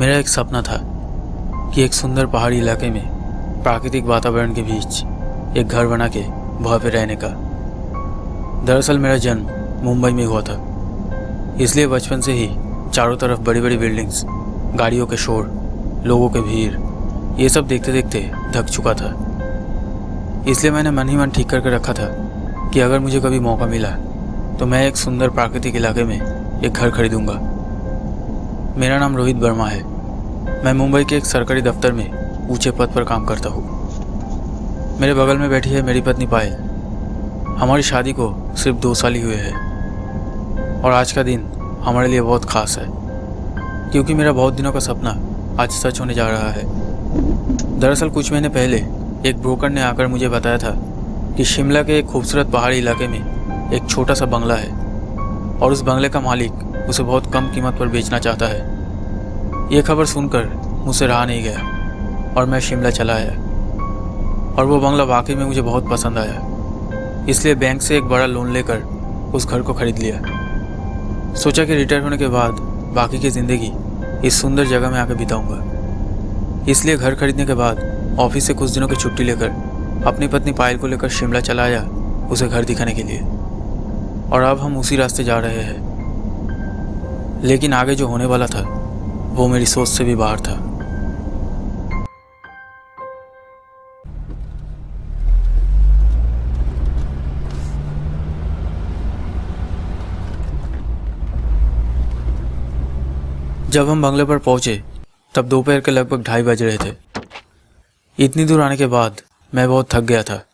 मेरा एक सपना था कि एक सुंदर पहाड़ी इलाके में प्राकृतिक वातावरण के बीच एक घर बना के वहाँ पे रहने का। दरअसल मेरा जन्म मुंबई में हुआ था, इसलिए बचपन से ही चारों तरफ बड़ी बड़ी बिल्डिंग्स, गाड़ियों के शोर, लोगों के भीड़, ये सब देखते देखते थक चुका था। इसलिए मैंने मन ही मन ठीक करके रखा था कि अगर मुझे कभी मौका मिला तो मैं एक सुंदर प्राकृतिक इलाके में एक घर खरीदूंगा। मेरा नाम रोहित वर्मा है। मैं मुंबई के एक सरकारी दफ्तर में ऊंचे पद पर काम करता हूँ। मेरे बगल में बैठी है मेरी पत्नी पायल। हमारी शादी को सिर्फ 2 साल ही हुए हैं और आज का दिन हमारे लिए बहुत ख़ास है क्योंकि मेरा बहुत दिनों का सपना आज सच होने जा रहा है। दरअसल कुछ महीने पहले एक ब्रोकर ने आकर मुझे बताया था कि शिमला के एक खूबसूरत पहाड़ी इलाके में एक छोटा सा बंगला है और उस बंगले का मालिक उसे बहुत कम कीमत पर बेचना चाहता है। ये खबर सुनकर मुझसे रहा नहीं गया और मैं शिमला चला आया और वो बंगला वाकई में मुझे बहुत पसंद आया। इसलिए बैंक से एक बड़ा लोन लेकर उस घर को खरीद लिया। सोचा कि रिटायर होने के बाद बाकी की ज़िंदगी इस सुंदर जगह में आकर बिताऊंगा। इसलिए घर खरीदने के बाद ऑफिस से कुछ दिनों की छुट्टी लेकर अपनी पत्नी पायल को लेकर शिमला चला आया उसे घर दिखाने के लिए। और अब हम उसी रास्ते जा रहे हैं, लेकिन आगे जो होने वाला था वो मेरी सोच से भी बाहर था। जब हम बंगले पर पहुंचे तब दोपहर के लगभग 2:30 बज रहे थे। इतनी दूर आने के बाद मैं बहुत थक गया था।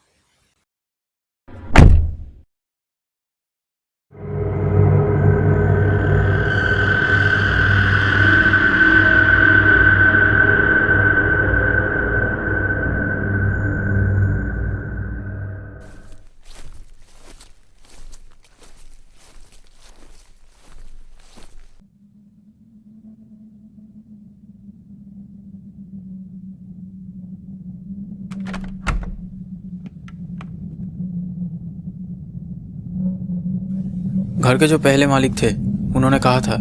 घर के जो पहले मालिक थे उन्होंने कहा था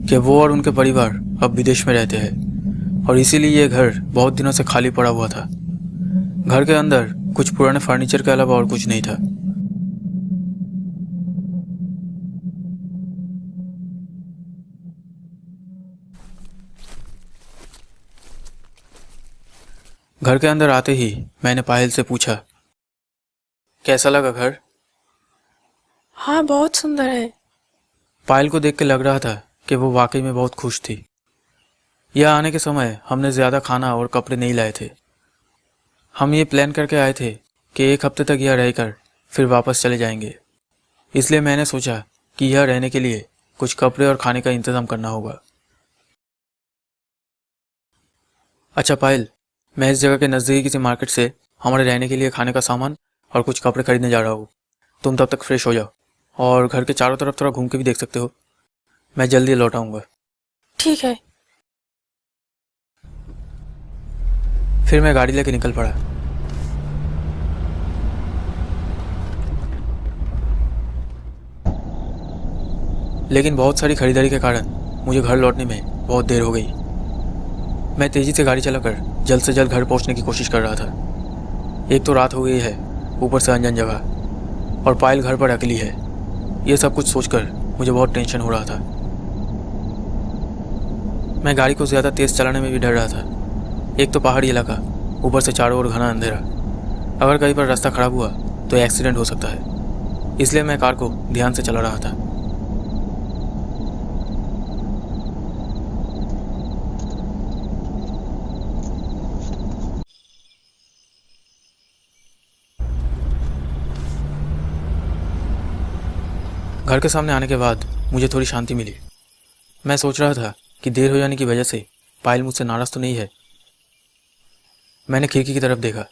कि वो और उनके परिवार अब विदेश में रहते हैं और इसीलिए ये घर बहुत दिनों से खाली पड़ा हुआ था। घर के अंदर कुछ पुराने फर्नीचर के अलावा और कुछ नहीं था। घर के अंदर आते ही मैंने पायल से पूछा, कैसा लगा घर? हाँ, बहुत सुंदर है। पायल को देख के लग रहा था कि वो वाकई में बहुत खुश थी। यह आने के समय हमने ज़्यादा खाना और कपड़े नहीं लाए थे। हम ये प्लान करके आए थे कि 1 हफ्ते तक यह रहकर फिर वापस चले जाएंगे। इसलिए मैंने सोचा कि यह रहने के लिए कुछ कपड़े और खाने का इंतज़ाम करना होगा। अच्छा पायल, मैं इस जगह के नज़दीकी किसी मार्केट से हमारे रहने के लिए खाने का सामान और कुछ कपड़े खरीदने जा रहा हूँ। तुम तब तक फ्रेश हो जाओ और घर के चारों तरफ थोड़ा घूम के भी देख सकते हो। मैं जल्दी लौट आऊँगा। ठीक है। फिर मैं गाड़ी लेके निकल पड़ा। लेकिन बहुत सारी खरीदारी के कारण मुझे घर लौटने में बहुत देर हो गई। मैं तेज़ी से गाड़ी चलाकर जल्द से जल्द घर पहुंचने की कोशिश कर रहा था। एक तो रात हो गई है, ऊपर से अनजान जगह, और पायल घर पर अकेली है। ये सब कुछ सोचकर मुझे बहुत टेंशन हो रहा था। मैं गाड़ी को ज़्यादा तेज़ चलाने में भी डर रहा था। एक तो पहाड़ी इलाका, ऊपर से चारों ओर घना अंधेरा। अगर कहीं पर रास्ता खराब हुआ तो एक्सीडेंट हो सकता है। इसलिए मैं कार को ध्यान से चला रहा था। घर के सामने आने के बाद मुझे थोड़ी शांति मिली। मैं सोच रहा था कि देर हो जाने की वजह से पायल मुझसे नाराज़ तो नहीं है। मैंने खिड़की की तरफ देखा।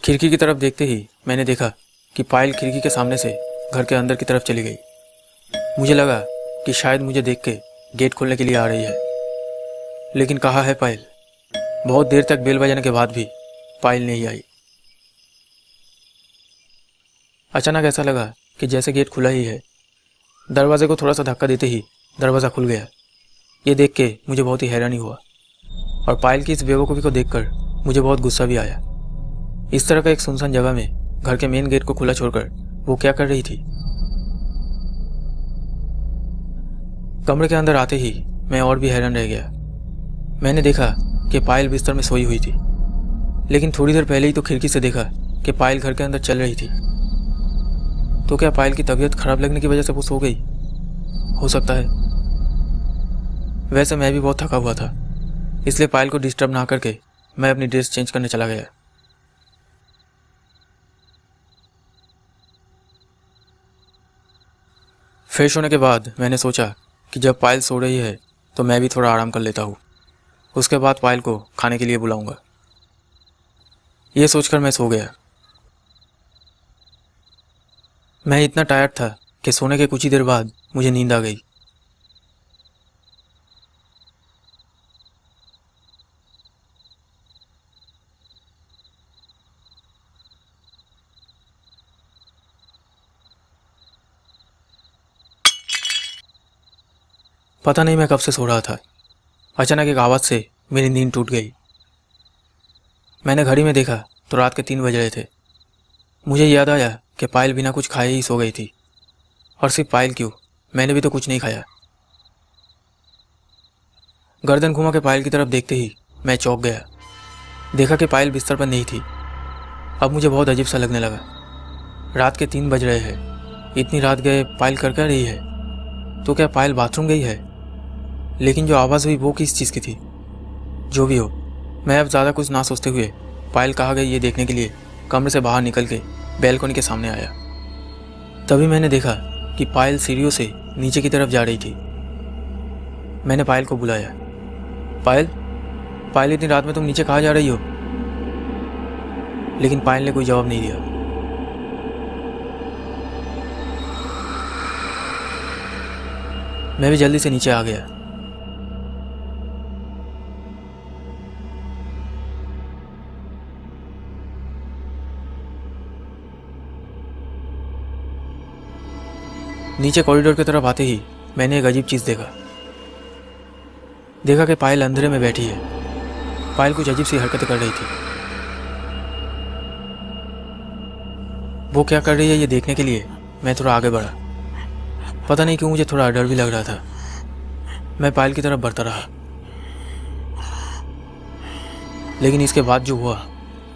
खिड़की की तरफ देखते ही मैंने देखा कि पायल खिड़की के सामने से घर के अंदर की तरफ चली गई। मुझे लगा कि शायद मुझे देख के गेट खोलने के लिए आ रही है, लेकिन कहाँ है पायल? बहुत देर तक बेल बजाने के बाद भी पायल नहीं आई। अचानक ऐसा लगा कि जैसे गेट खुला ही है दरवाजे को थोड़ा सा धक्का देते ही दरवाज़ा खुल गया। ये देख के मुझे बहुत ही हैरानी हुआ और पायल की इस बेवकूफ़ी को देखकर मुझे बहुत गुस्सा भी आया। इस तरह का एक सुनसान जगह में घर के मेन गेट को खुला छोड़कर वो क्या कर रही थी? कमरे के अंदर आते ही मैं और भी हैरान रह गया। मैंने देखा कि पायल बिस्तर में सोई हुई थी, लेकिन थोड़ी देर पहले ही तो खिड़की से देखा कि पायल घर के अंदर चल रही थी। तो क्या पायल की तबीयत खराब लगने की वजह से वो सो गई? हो सकता है। वैसे मैं भी बहुत थका हुआ था, इसलिए पायल को डिस्टर्ब ना करके मैं अपनी ड्रेस चेंज करने चला गया। फ्रेश होने के बाद मैंने सोचा कि जब पायल सो रही है तो मैं भी थोड़ा आराम कर लेता हूँ। उसके बाद पायल को खाने के लिए बुलाऊंगा। ये सोचकर मैं सो गया। मैं इतना टायर्ड था कि सोने के कुछ ही देर बाद मुझे नींद आ गई। पता नहीं मैं कब से सो रहा था। अचानक एक आवाज़ से मेरी नींद टूट गई। मैंने घड़ी में देखा तो रात के 3 बज रहे थे। मुझे याद आया कि पायल बिना कुछ खाए ही सो गई थी। और सिर्फ पायल क्यों, मैंने भी तो कुछ नहीं खाया। गर्दन घुमा के पायल की तरफ देखते ही मैं चौंक गया। देखा कि पायल बिस्तर पर नहीं थी। अब मुझे बहुत अजीब सा लगने लगा। रात के 3 बज रहे हैं, इतनी रात गए पायल कर क्या रही है? तो क्या पायल बाथरूम गई है? लेकिन जो आवाज़ हुई वो किस चीज़ की थी? जो भी हो, मैं अब ज़्यादा कुछ ना सोचते हुए पायल कहाँ गई ये देखने के लिए कमरे से बाहर निकल के बैल्कनी के सामने आया। तभी मैंने देखा कि पायल सीढ़ियों से नीचे की तरफ जा रही थी। मैंने पायल को बुलाया। पायल, पायल इतनी रात में तुम नीचे कहाँ जा रही हो? लेकिन पायल ने कोई जवाब नहीं दिया। मैं भी जल्दी से नीचे आ गया। नीचे कॉरिडोर की तरफ आते ही मैंने एक अजीब चीज़ देखा कि पायल अंधेरे में बैठी है। पायल कुछ अजीब सी हरकतें कर रही थी। वो क्या कर रही है ये देखने के लिए मैं थोड़ा आगे बढ़ा। पता नहीं क्यों मुझे थोड़ा डर भी लग रहा था। मैं पायल की तरफ बढ़ता रहा, लेकिन इसके बाद जो हुआ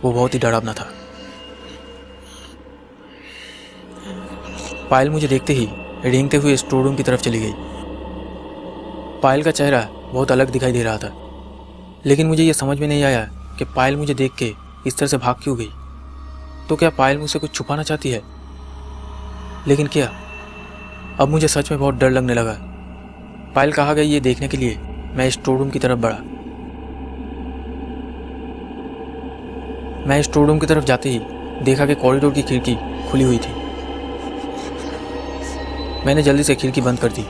वो बहुत ही डरावना था। पायल मुझे देखते ही रेंगते हुए स्टोर रूम की तरफ चली गई। पायल का चेहरा बहुत अलग दिखाई दे रहा था, लेकिन मुझे ये समझ में नहीं आया कि पायल मुझे देख के इस तरह से भाग क्यों गई। तो क्या पायल मुझसे कुछ छुपाना चाहती है? लेकिन क्या? अब मुझे सच में बहुत डर लगने लगा। पायल कहाँ गई ये देखने के लिए मैं स्टोर रूम की तरफ बढ़ा। मैं स्टोर रूम की तरफ जाते ही देखा कि कॉरिडोर की खिड़की खुली हुई थी। मैंने जल्दी से खिड़की बंद कर दी।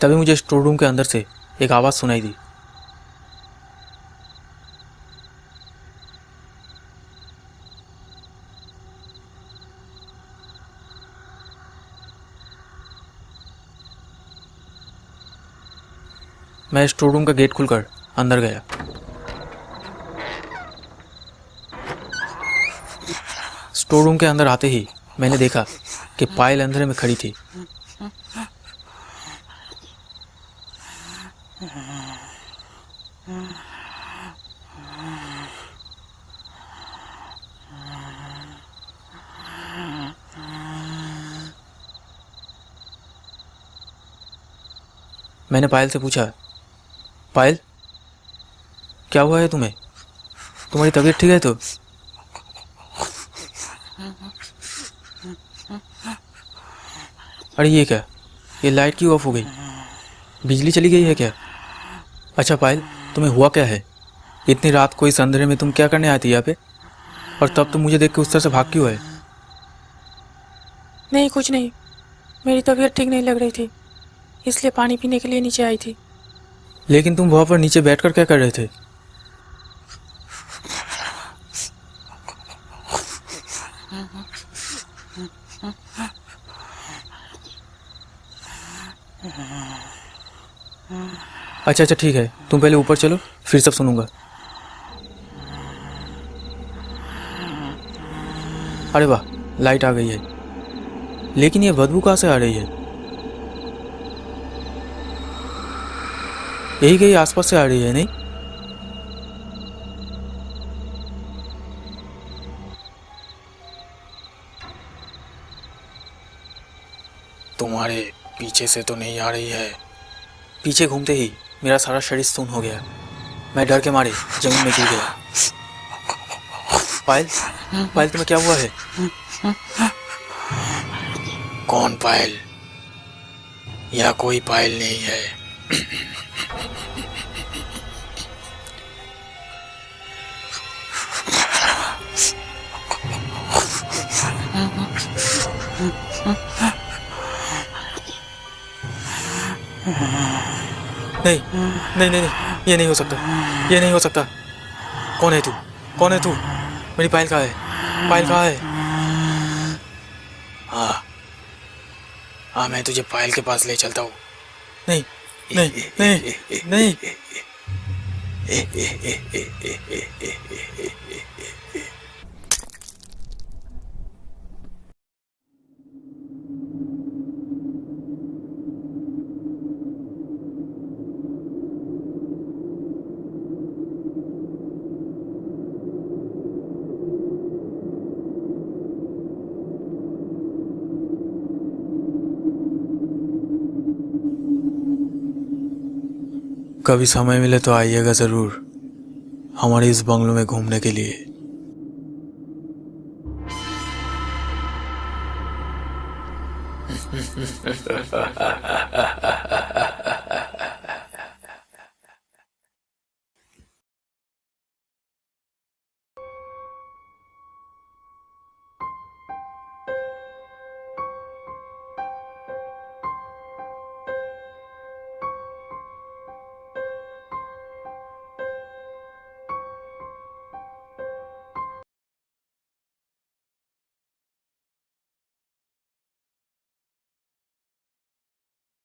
तभी मुझे स्टोर रूम के अंदर से एक आवाज़ सुनाई दी। मैं स्टोर रूम का गेट खुलकर अंदर गया। स्टोर रूम के अंदर आते ही मैंने देखा कि पायल अंधेरे में खड़ी थी। मैंने पायल से पूछा, पायल क्या हुआ है तुम्हें? तुम्हारी तबीयत ठीक है तो? अरे ये क्या, ये लाइट क्यों ऑफ हो गई? बिजली चली गई है क्या? अच्छा पायल, तुम्हें हुआ क्या है? इतनी रात को इस अंधेरे में तुम क्या करने आती यहाँ पे? और तब तुम मुझे देख के उस तरह से भाग क्यों है? नहीं, कुछ नहीं। मेरी तबीयत ठीक नहीं लग रही थी, इसलिए पानी पीने के लिए नीचे आई थी। लेकिन तुम वहां पर नीचे बैठकर क्या कर रहे थे? अच्छा अच्छा ठीक है, तुम पहले ऊपर चलो, फिर सब सुनूंगा। अरे वाह, लाइट आ गई है। लेकिन ये बदबू कहाँ से आ रही है? यही कहीं आसपास से आ रही है, नहीं? तुम्हारे पीछे से तो नहीं आ रही है। पीछे घूमते ही मेरा सारा शरीर सुन्न हो गया। मैं डर के मारे जमीन में गिर गया। पायल, पायल तुम्हें क्या हुआ है? कौन पायल? यह कोई पायल नहीं है। नहीं नहीं नहीं नहीं, ये नहीं हो सकता, ये नहीं हो सकता। कौन है तू? कौन है तू? मेरी पायल कहाँ है? पायल कहाँ है? हाँ हाँ, मैं तुझे पायल के पास ले चलता हूँ। नहीं नहीं नहीं नहीं। कभी समय मिले तो आइएगा ज़रूर हमारे इस बंगलों में घूमने के लिए।